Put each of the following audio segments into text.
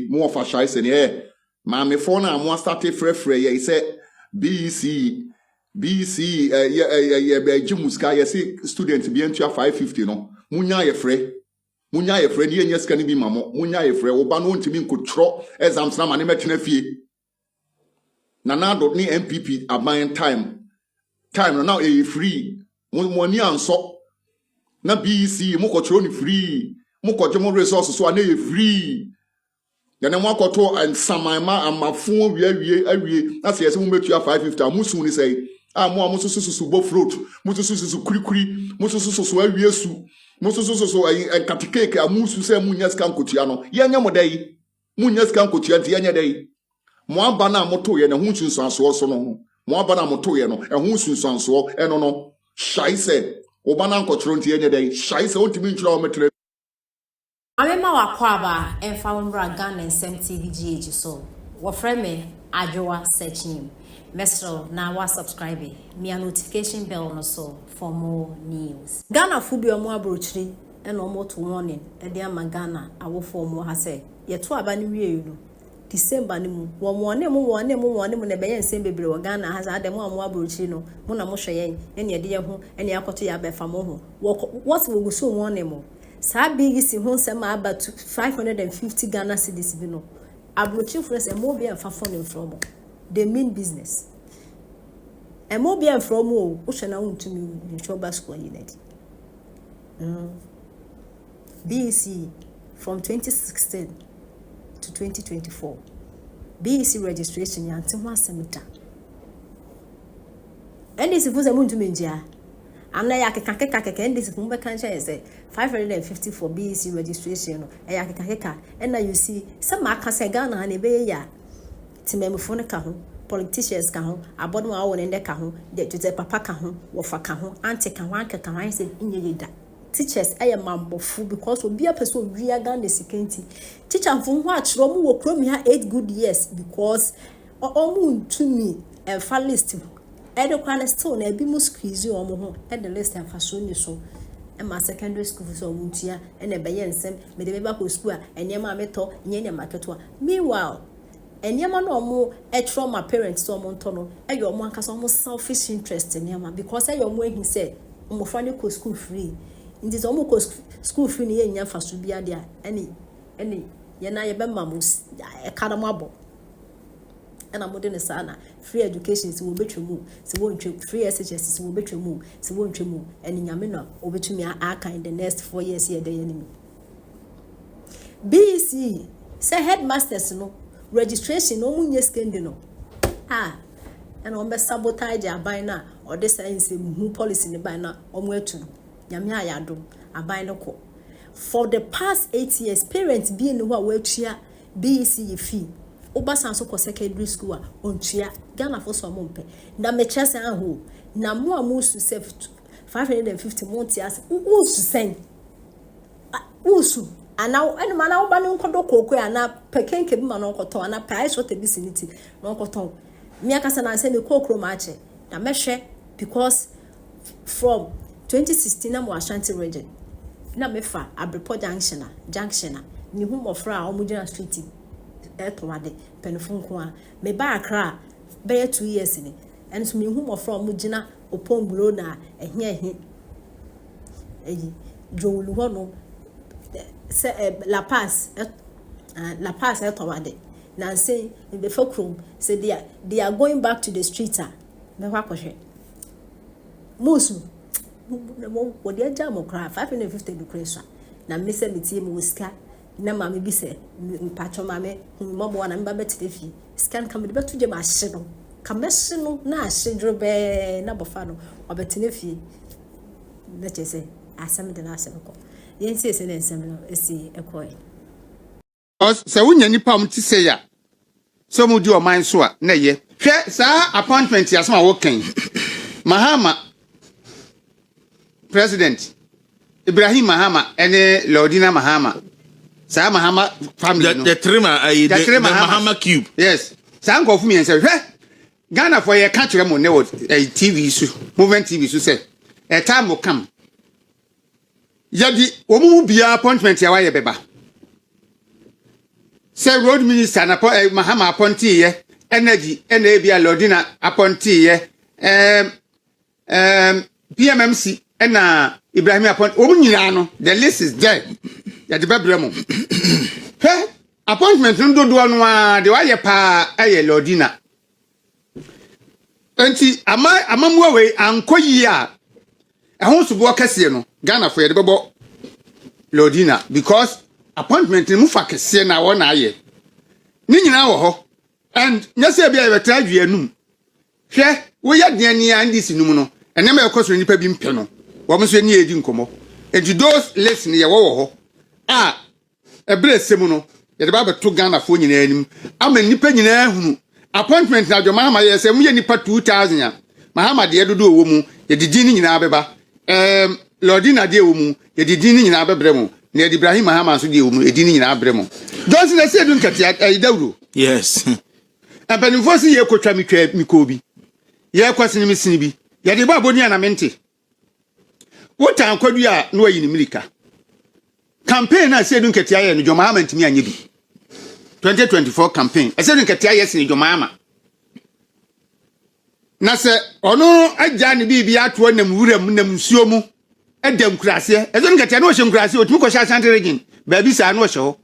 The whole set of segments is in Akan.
more for shy say eh mammy phone and more started free ye say BECE Jimuska ye see student be into 550 no munya ye free munya ye free ye yes can be mamo munya ye free oba no ntimi nkotro exams na mane metena fie na do ni MPP aban time now e free money anso na BECE mo kotro ni free mo kotro mo resources so na e free ya na mo akoto and samama amafo wie na se yesi mo metua 550 amusu ni say mo amusususu bo fruit musususu kurikuri musususu awie su musususu katikeke amusu se munya ska nkotua no yenya modai munya ska nkotua nti yenya dai mo aba na moto ye na hu nsunsanso so no mo aba na moto ye no hu nsunsanso eno no shai se oba na nkotro nti yenya dai shai se otimi ntwira o metre Amema wakwaba emfa wonbra Ghana nsem TV GH so wo frame adwoa search name mesro na wa subscribe me notification bell no so for more news Ghana fubi omo abrochiri ena omo to warning e dey ama Ghana awofo omo ha say yeto aba ni wie no December ni mu wo ne mu na be yen nsem bebre wo Ghana ha za dem omo abrochiri no mu na mo hwe yen ene de ye ho ene akoto ya be fa mo ho what we go so warning mo sa BECE ho nsem aba 550 Ghana cedis bi no abrochi friends e mo bia fa phone from they mean business e mo bia from o hwe na wontumi nchoba school unit BECE from 2016 to 2024 BECE registration ya nti ho asemta eni sifu se wontumi njia amna ya keka ndisi kumbe kancha yese 550 for BECE registration no ya keka and now you see some akase Ghana na be ya timemfo ne ka ho politicians ka ho abodo a won ende ka ho de tuze papa ka ho wo fa ka ho anti ka ho anka ka ho say nyeyeda teachers mambofu because obi a person wi Ghana security teacher mfo ho a chiro mu wo krom ha 8 good years because omu ntumi e fa list Edo kwana still na ebi mu squeeze omo ho e the list and faso ni so e ma secondary school so muntia e na be yensem me de be ba ko school a enema meto nyenya marketo meanwhile enema no omo e trauma parents so omo nto no e yo omo anka omo selfish interest enema because e yo omo ehi say omo fa ne ko school free ndi so omo ko school free ni yenya faso bia dia eni ye na ye be mamus e kada mabo and I'm modern sana free education si wo betwemu si wo ntwe free SHS si wo betwemu si wo ntwemu and nyame no obetumi aka in the next 4 years here the enemy BECE say headmasters no registration no munye skendi no and on be sabotage aban na or the science mu policy ne ban na omo atu nyame ayado aban no ko for the past 8 years parents be no wa watua BECE fee Obasan so ko secondary school a ontua Ghana for so mompe na me chese aho na mo amusu 550 months as usu sen usu ana enu mana oba ne nkodo kokwe ana pekenke bi ma no nkoto ana price what vicinity no nkoto me akasa na se me kokro ma ache na mehwe because from 2016 na mo Ashanti region na mefa Abrepo junction ni hu mofra a omugina street etwade penfun ko a me ba akra be 2 years ni enso me hu mo from gina opombulo na ehie jowulu ho no se la pass etwade na say be fokrum say they are going back to the street me kwa kohwe musu mo wodi aja mo kra 550 dukresa na me se metie mo sika na mama bi se mpacho mama mabo na mba betelefi scan kam de betu je ma hye no kamehye no na hye drobe na bofa no obetelefi na chese asem de na asem ko yensi ese na ensem no esi ekoy se wunya nipa mti se ya so mu di o man so a na ye hwe sa appointment ya so a wo kan Mahama president Ibrahim Mahama ene Lordina Mahama Sa Mahama family no. The Trema the Mahama cube. Yes. Sa nkofu mi ense hwe. Ghana for ye ka kire mo ne wo TV su, movement TV su say. E time will come. Yadi omu bia appointment ya wa ye beba. say road minister na Mahama appointee ye energy and ebia Lordina appointee PMMC and Ibrahim appoint no the list is there ya de bebremo he appointment ndo do no a de waye pa aye Lordina enti amamuwa we ankoyi a ehun subo kase no Ghana for ye de bebo Lordina because appointment mu fa kase na wona aye ni nyina wo ho and nyase bia ye tradwe anum hwe wo ya de ani andi sinum no enema ekoso nipa bi mpe no wo mso ni edi nkomo enti those listen ye wo ho ebre semu no ye de ba beto Ghana fo nyina anim ama nipa nyina hunu appointment na John Mahama ye se mu ye nipa 2000 a Mahama de dodo wo mu ye didi ni nyina beba Lordina de wo mu ye didi ni nyina bebre mu na Ibrahim Mahama so de wo mu edi ni nyina bebre mu don't na say dun katia dawro yes apanimfo si ye kotwa mikobi ye kwasini misini bi ye de ba boni anamente wotan kwadu a no ayi ni milika campaign na say dun katia ye no John Mahama ntimi anye bi 2024 campaign say dun katia ye sin John Mahama na se ono agya ne bi ato nam wuram nam nsuo mu edam kurase say dun katia no hye kurase otumi ko sha Ashanti region ba bi sa no hye ho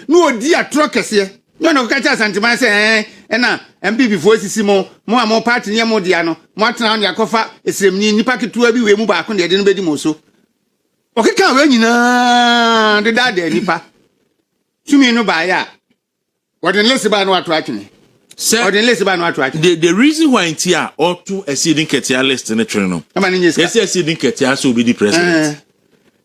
no odi atro kese no ka cha Ashanti say na MPP fo sisi mo amo party ne mo dia no mo atena no yakofa esremni nipa ketua bi we mu ba ko de no bedi mo so okeka we nyina de dada nipa tumi no ba ya wodin lesi ba no ato atwene wodin lesi ba no ato atwene the reason why ntia auto exceeding ketia list ne twene no yes exceeding ketia so be the president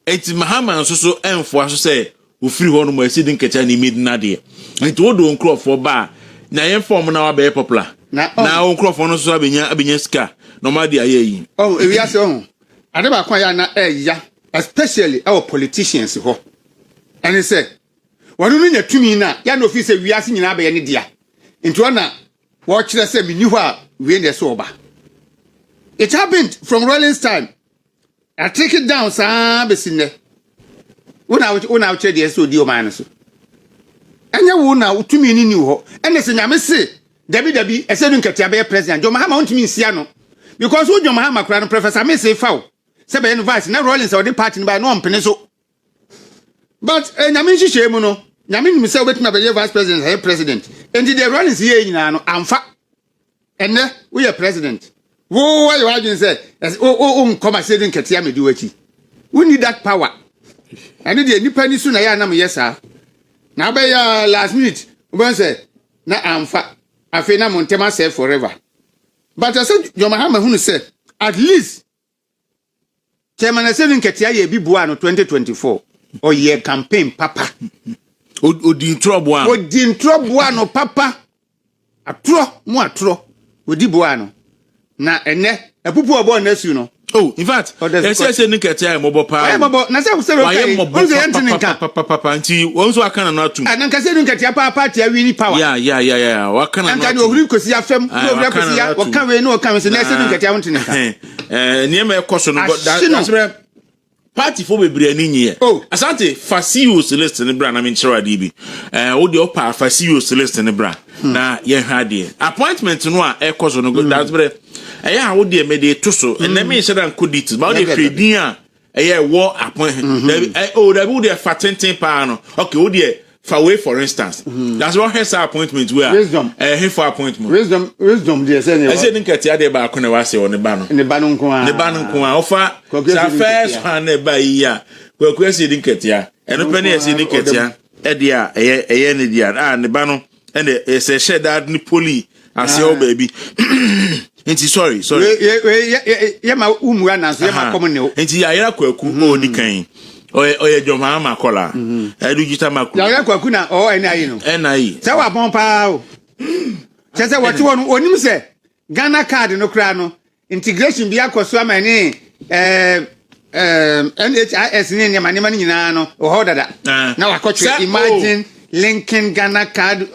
enti Mahama so enfo aso say ofiri ho no mo exceeding ketia ni midna de enti wodo nkrofo ba na yen form na wa be popular na nkrofo no so abenya ska normal de ayi ewiase ade ba kwa ya na ya especially our politicians ho and say wanu no nya tumi na ya no fi say wiase nyina ba ye ne dia into na wo kire say mini ho a we ne so ba it happened from Rollins time I take it down sa besine una kire de so di o man so anya wo na utumi ni ho ene se nyame se dabi esedun katia be president John Mahama untumi nsia no because wo John Mahama kura no professor me say fawo se be vice na Rollins or the party by no mpene so but nyame nhihye mu no nyame nim se obetuma be vice president or president and the Rollins ye nyina no amfa ene wo ye president wo why you arguing say nkoma sedun katia me di wachi we need that power and the nipa ni su na ya na me yesa na be ya last minute we say na amfa afi na montema say forever but I said John Mahama hunu say at least chairman Seven Ketia ye bi bua no 2024 or ye campaign papa odi ntrobo no papa atro odi bua no na ene epupu obo na su no in fact say ni Ketia mo bo pa na say say papa nti won so aka na no atum na nka say ni Ketia papa tia wi ni power yeah waka na nka ni ohuri kosi afem ohuri kosi ya waka we no waka se na say ni Ketia won nka niam ekoso no that's party for bebre ani nyi Asante Fasius list ne bra na me nkyerwa de bi wo de opa Fasius list ne bra na ye hade appointment no a ekoso no that's bre eya wo de me de to so na me nhyira nkodit ba wo de fredin a eya wo appointment da wo de fatenten pa no okay wo de for way for instance that's what his appointment we are him for appointment wisdom dey say I say Ketia de ba ko na wase o ne ba no nko a ofa sa first one ne ba yi a kwaku say Ketia eno pe ne say Ketia e dia eye ne dia ne ba no e say share that ni poli ase o baby enti sorry ye ma umu ananso ye ma come ne o enti ya yera kwaku o di kan oye John Mahama kola edu jita makru ya kwaku na ena yi no se wa bon pa o se wati wonu onim se Ghana card no kra no integration bi akoso amani NHIS ni nyama nyina no o ho dada na wakotwe imagine linking Ghana card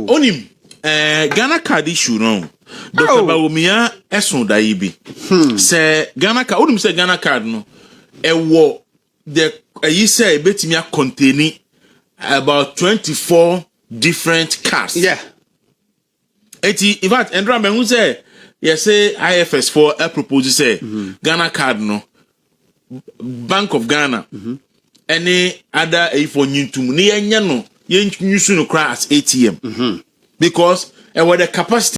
onim Ghana card issue no Dr. Bawumia eson da yi bi se Ghana card onim se Ghana card no ewo the you say betimi a contain about 24 different cards. Yeah. In fact, Andrew, who say yes, say IFS for a proposal say Ghana card no Bank of Ghana any other a for new to no yen use no cry as ATM because and with the capacity.